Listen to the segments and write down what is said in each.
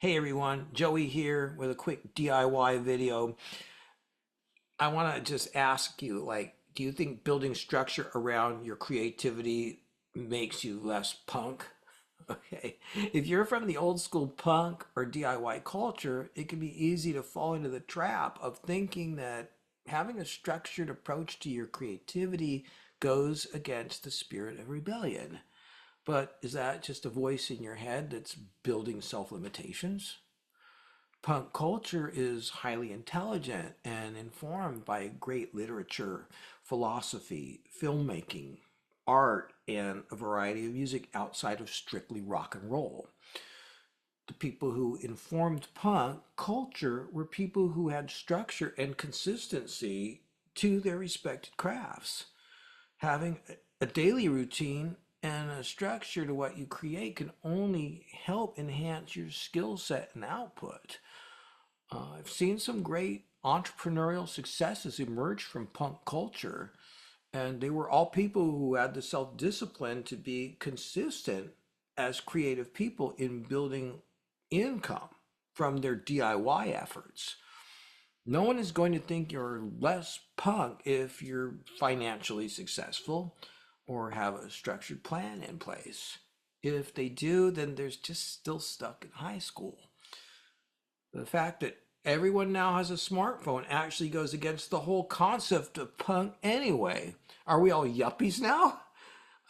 Hey everyone, Joey here with a quick DIY video. I want to just ask you, do you think building structure around your creativity makes you less punk? Okay. If you're from the old school punk or DIY culture, it can be easy to fall into the trap of thinking that having a structured approach to your creativity goes against the spirit of rebellion. But is that just a voice in your head that's building self-limitations? Punk culture is highly intelligent and informed by great literature, philosophy, filmmaking, art, and a variety of music outside of strictly rock and roll. The people who informed punk culture were people who had structure and consistency to their respected crafts. Having a daily routine and a structure to what you create can only help enhance your skill set and output. I've seen some great entrepreneurial successes emerge from punk culture, and they were all people who had the self discipline to be consistent as creative people in building income from their DIY efforts. No one is going to think you're less punk if you're financially successful or have a structured plan in place. If they do, then they're just still stuck in high school. The fact that everyone now has a smartphone actually goes against the whole concept of punk anyway. Are we all yuppies now?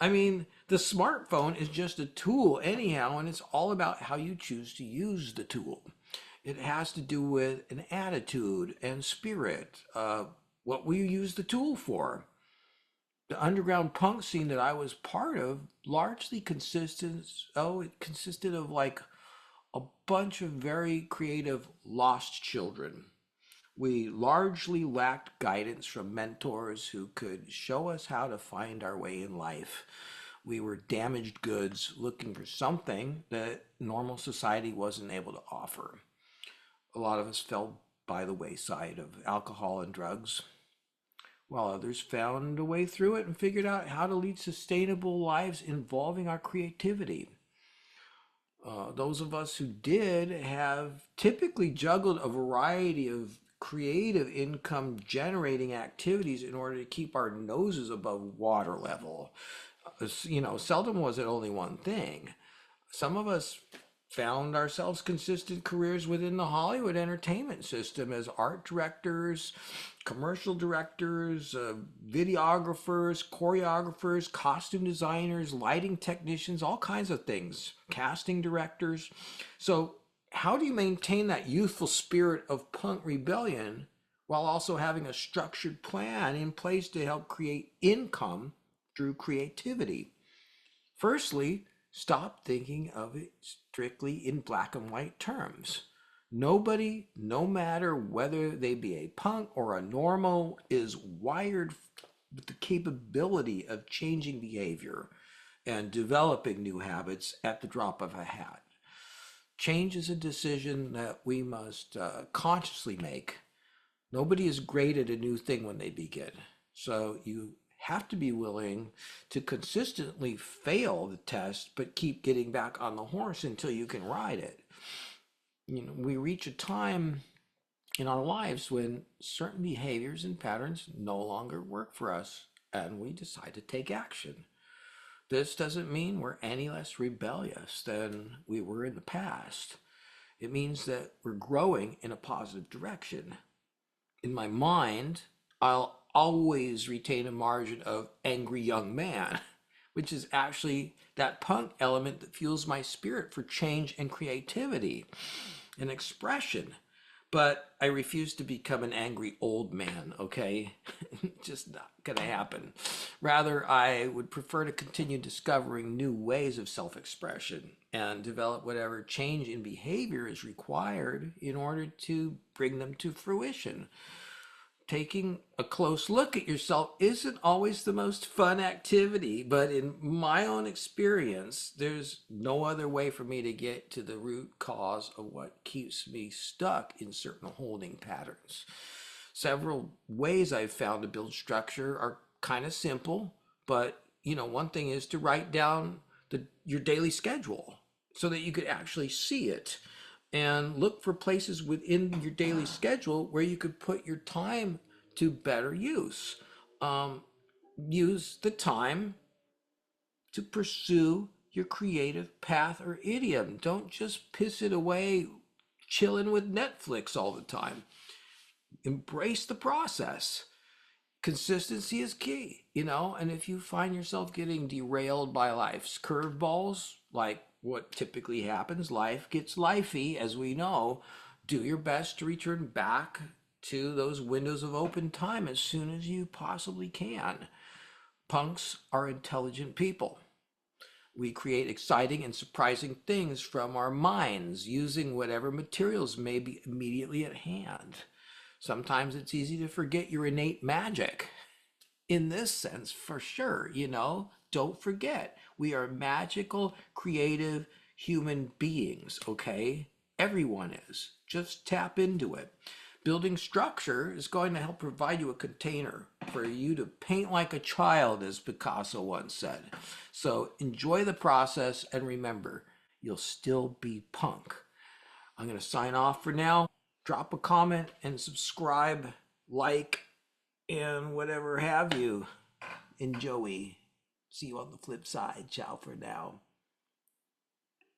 I mean, the smartphone is just a tool anyhow, and it's all about how you choose to use the tool. It has to do with an attitude and spirit, what we use the tool for. The underground punk scene that I was part of largely it consisted of like a bunch of very creative lost children. We largely lacked guidance from mentors who could show us how to find our way in life. We were damaged goods looking for something that normal society wasn't able to offer. A lot of us fell by the wayside of alcohol and drugs, while others found a way through it and figured out how to lead sustainable lives involving our creativity. Those of us who did have typically juggled a variety of creative income generating activities in order to keep our noses above water level. Seldom was it only one thing. Some of us found ourselves consistent careers within the Hollywood entertainment system as art directors, commercial directors, videographers, choreographers, costume designers, lighting technicians, all kinds of things, casting directors. So, how do you maintain that youthful spirit of punk rebellion while also having a structured plan in place to help create income through creativity? Firstly, stop thinking of it strictly in black and white terms. Nobody, no matter whether they be a punk or a normal, is wired with the capability of changing behavior and developing new habits at the drop of a hat. Change is a decision that we must consciously make. Nobody is great at a new thing when they begin. So you have to be willing to consistently fail the test, but keep getting back on the horse until you can ride it. We reach a time in our lives when certain behaviors and patterns no longer work for us, and we decide to take action. This doesn't mean we're any less rebellious than we were in the past. It means that we're growing in a positive direction. In my mind, I'll always retain a margin of angry young man, which is actually that punk element that fuels my spirit for change and creativity and expression. But I refuse to become an angry old man, okay? Just not gonna happen. Rather, I would prefer to continue discovering new ways of self expression and develop whatever change in behavior is required in order to bring them to fruition. Taking a close look at yourself isn't always the most fun activity, but in my own experience, there's no other way for me to get to the root cause of what keeps me stuck in certain holding patterns. Several ways I've found to build structure are kind of simple, but one thing is to write down your daily schedule so that you could actually see it and look for places within your daily schedule where you could put your time to better use. Um, Use the time to pursue your creative path or idiom. Don't just piss it away chilling with Netflix all the time. Embrace the process. Consistency is key, and if you find yourself getting derailed by life's curveballs, like what typically happens, life gets lifey, as we know, do your best to return back to those windows of open time as soon as you possibly can. Punks are intelligent people. We create exciting and surprising things from our minds using whatever materials may be immediately at hand. Sometimes it's easy to forget your innate magic. In this sense, for sure, don't forget, we are magical, creative human beings, okay? Everyone is. Just tap into it. Building structure is going to help provide you a container for you to paint like a child, as Picasso once said. So enjoy the process and remember, you'll still be punk. I'm going to sign off for now. Drop a comment and subscribe, like, and whatever have you. And Joey, see you on the flip side. Ciao for now.